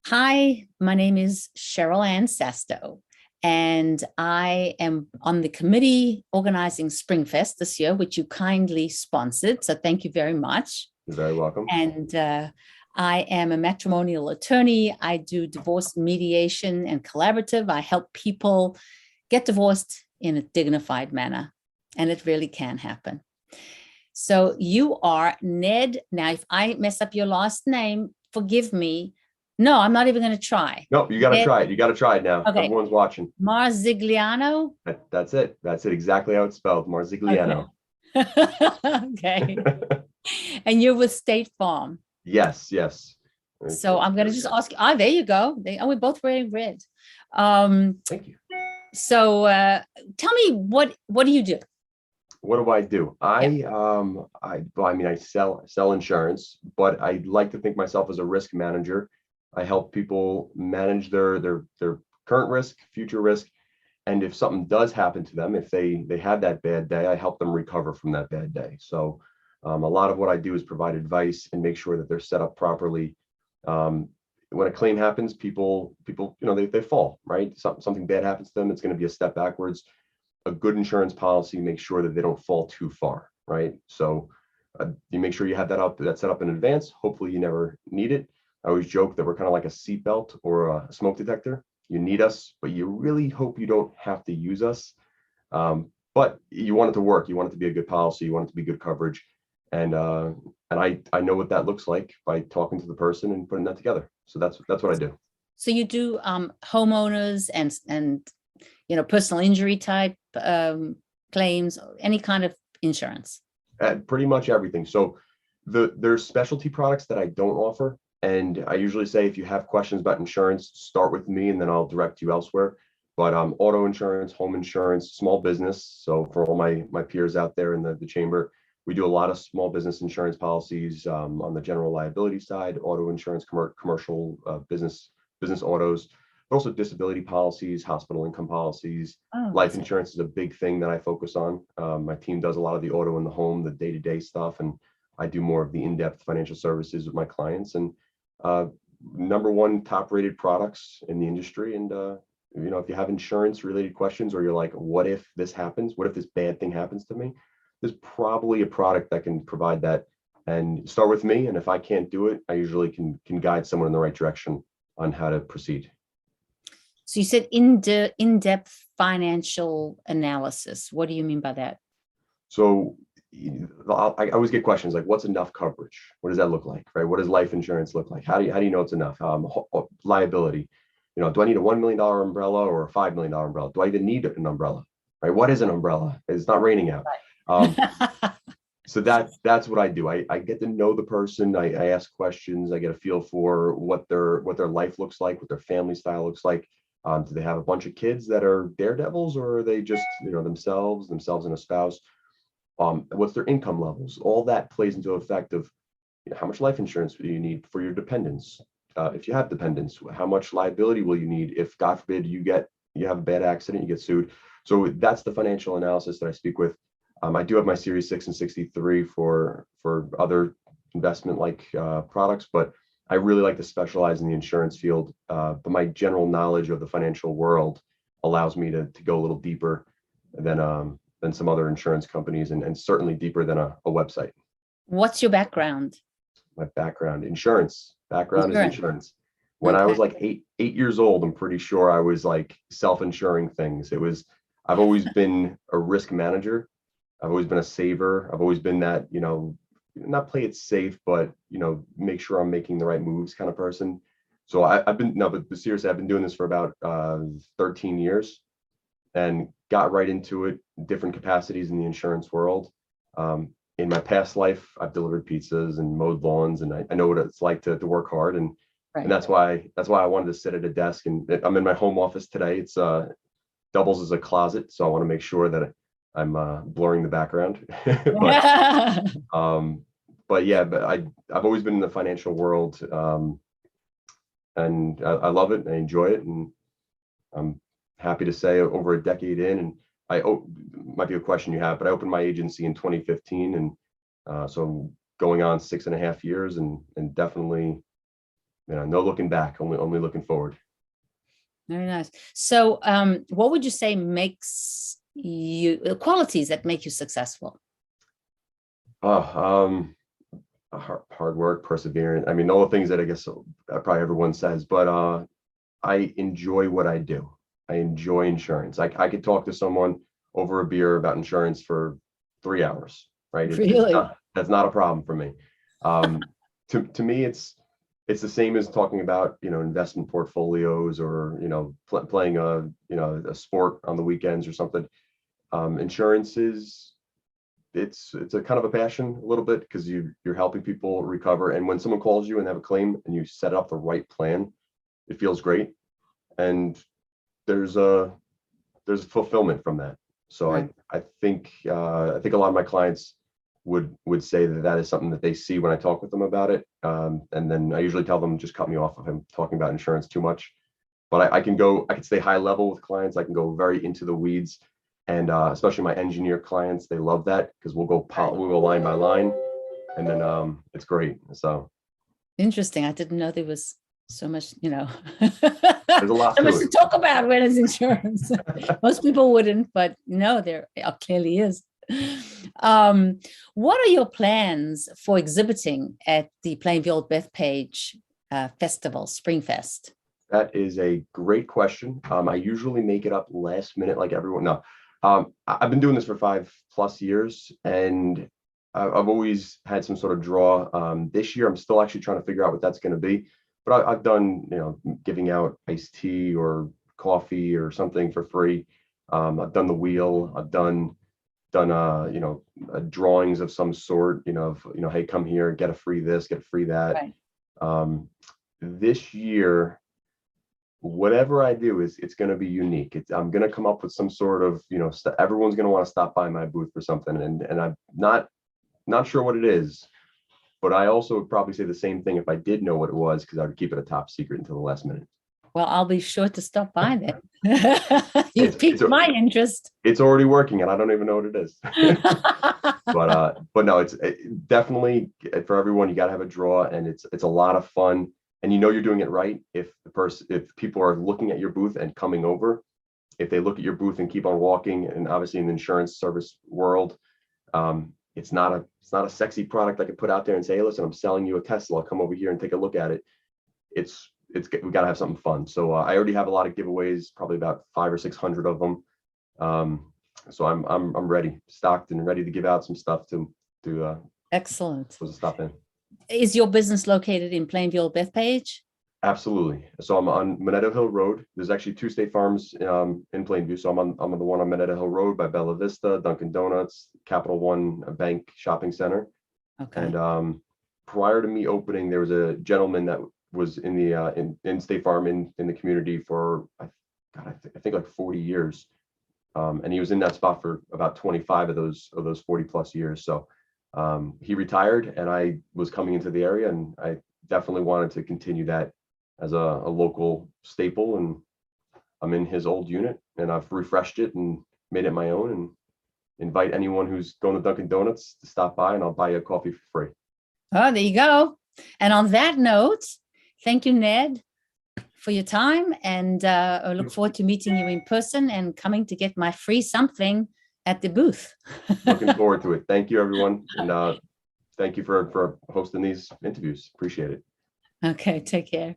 Hi, my name is Sheryl-Anne Sastow, and I am on the committee organizing SpringFest this year, which you kindly sponsored. So thank you very much. You're very welcome. And I am a matrimonial attorney. I do divorce mediation and collaborative. I help people get divorced in a dignified manner, and it really can happen. So you are Ned. Now, if I mess up your last name, forgive me. No, I'm not even going to try. Nope, you got to Ned, try it. You got to try it now. okay, Everyone's watching. Marzigliano. That's it. That's it. Exactly how it's spelled. Okay. Marzigliano. Okay. And you're with State Farm. Yes, yes. So I'm going to just ask you. Ah, there you go. We're both wearing red. Thank you. So tell me, what do you do? What do I do? Yeah. Well, I mean, I sell insurance, but I like to think myself as a risk manager. I help people manage their current risk, future risk, and if something does happen to them, if they had that bad day, I help them recover from that bad day. So a lot of what I do is provide advice and make sure that they're set up properly. Um, when a claim happens, people, they fall, right? Something bad happens to them, it's going to be a step backwards. A good insurance policy makes sure that they don't fall too far, right? So you make sure you have that set up in advance. Hopefully you never need it. I always joke that we're kind of like a seatbelt or a smoke detector. You need us, but you really hope you don't have to use us. But you want it to work. You want it to be a good policy. You want it to be good coverage. And I know what that looks like by talking to the person and putting that together. So that's what I do. So you do homeowners and personal injury type claims, any kind of insurance. Pretty much everything. So there's specialty products that I don't offer. And I usually say, if you have questions about insurance, start with me and then I'll direct you elsewhere. But auto insurance, home insurance, small business. So for all my peers out there in the chamber, we do a lot of small business insurance policies on the general liability side, auto insurance, commercial business autos, but also disability policies, hospital income policies. Oh, Life insurance is a big thing that I focus on. My team does a lot of the auto in the home, the day-to-day stuff, and I do more of the in-depth financial services with my clients. And uh, number one top rated products in the industry. And if you have insurance related questions, or you're like, what if this happens? What if this bad thing happens to me? There's probably a product that can provide that. And start with me. And if I can't do it, I usually can guide someone in the right direction on how to proceed. so you said in-depth financial analysis. What do you mean by that? So I always get questions like, what's enough coverage? What does that look like, right? What does life insurance look like? How do you know it's enough? Liability, do I need a $1 million umbrella or a $5 million umbrella? Do I even need an umbrella, right? What is an umbrella? It's not raining out. Um, so that's what I do. I get to know the person. I ask questions. I get a feel for what their life looks like, what their family style looks like. Do they have a bunch of kids that are daredevils, or are they just themselves and a spouse? What's their income levels? All that plays into effect of how much life insurance do you need for your dependents? If you have dependents, how much liability will you need if, God forbid, you have a bad accident, you get sued? So that's the financial analysis that I speak with. I do have my Series 6 and 63 for other investment like products, but I really like to specialize in the insurance field. But my general knowledge of the financial world allows me to go a little deeper than some other insurance companies, and certainly deeper than a website. What's your background? My background, insurance. Background is insurance. When I Okay. was like eight years old, I'm pretty sure I was like self-insuring things. I've always been a risk manager. I've always been a saver. I've always been that, not play it safe, but, make sure I'm making the right moves kind of person. So I've been, no, but seriously, I've been doing this for about 13 years and got right into it, different capacities in the insurance world. In my past life, I've delivered pizzas and mowed lawns, and I know what it's like to work hard. And Right. and that's why I wanted to sit at a desk. And I'm in my home office today. It's doubles as a closet, so I want to make sure that I'm blurring the background. um, but yeah, I've always been in the financial world, and I love it. And I enjoy it, and I'm happy to say over a decade in, and might be a question you have, but I opened my agency in 2015, and so going on 6.5 years, and definitely no looking back, only looking forward. Very nice. So what would you say makes you, qualities that make you successful? Oh, hard work, perseverance. I mean, all the things that I guess probably everyone says, but I enjoy what I do. I enjoy insurance. I could talk to someone over a beer about insurance for 3 hours, right? Really? That's not a problem for me. To me, it's the same as talking about, investment portfolios or, playing a sport on the weekends or something. Insurance it's a kind of a passion a little bit because you're helping people recover. And when someone calls you and they have a claim and you set up the right plan, it feels great. And there's a fulfillment from that. So Right. I think a lot of my clients would say that is something that they see when I talk with them about it. And then I usually tell them, just cut me off of him talking about insurance too much. But I can stay high level with clients. I can go very into the weeds. And especially my engineer clients, they love that because we'll go line by line, and then it's great. So Interesting. I didn't know there was so much, there's a lot so to much to it. talk about when it's insurance. Most people wouldn't, but no, there clearly is. What are your plans for exhibiting at the Planview-Old Bethpage Festival, SpringFest? That is a great question. I usually make it up last minute, like everyone. No, I've been doing this for 5+ years, and I've always had some sort of draw. This year, I'm still actually trying to figure out what that's going to be. But I've done, giving out iced tea or coffee or something for free. I've done the wheel. I've done drawings of some sort. Hey, come here, get a free this, get a free that. Right. This year, whatever I do it's going to be unique. I'm going to come up with some sort of, everyone's going to want to stop by my booth for something, and I'm not sure what it is, but I also would probably say the same thing if I did know what it was, because I would keep it a top secret until the last minute. Well, I'll be sure to stop by then. You've It's piqued my interest. it's already working, and I don't even know what it is. But no, it's definitely for everyone. You got to have a draw, and it's a lot of fun. And you're doing it right if people are looking at your booth and coming over. If they look at your booth and keep on walking, and obviously in the insurance service world, it's not a sexy product I could put out there and say, hey, listen, I'm selling you a Tesla, come over here and take a look at it. We got to have something fun. So I already have a lot of giveaways, probably about 500 or 600 of them. So I'm ready, stocked and ready to give out some stuff to Excellent. stop in. Is your business located in Planview-Old Bethpage? Absolutely. So I'm on Minetto Hill Road. There's actually 2 State Farms in Plainview. So I'm on the one on Minetto Hill Road by Bella Vista, Dunkin' Donuts, Capital One Bank Shopping Center. Okay. And prior to me opening, there was a gentleman that was in the in State Farm in the community for I think like 40 years. And he was in that spot for about 25 of those 40+ years. So he retired, and I was coming into the area, and I definitely wanted to continue that as a local staple. And I'm in his old unit, and I've refreshed it and made it my own, and invite anyone who's going to Dunkin' Donuts to stop by, and I'll buy you a coffee for free. Oh, there you go. And on that note, thank you, Ned, for your time. And I look forward to meeting you in person and coming to get my free something at the booth. Looking forward to it. Thank you, everyone. And thank you for hosting these interviews. Appreciate it. Okay, take care.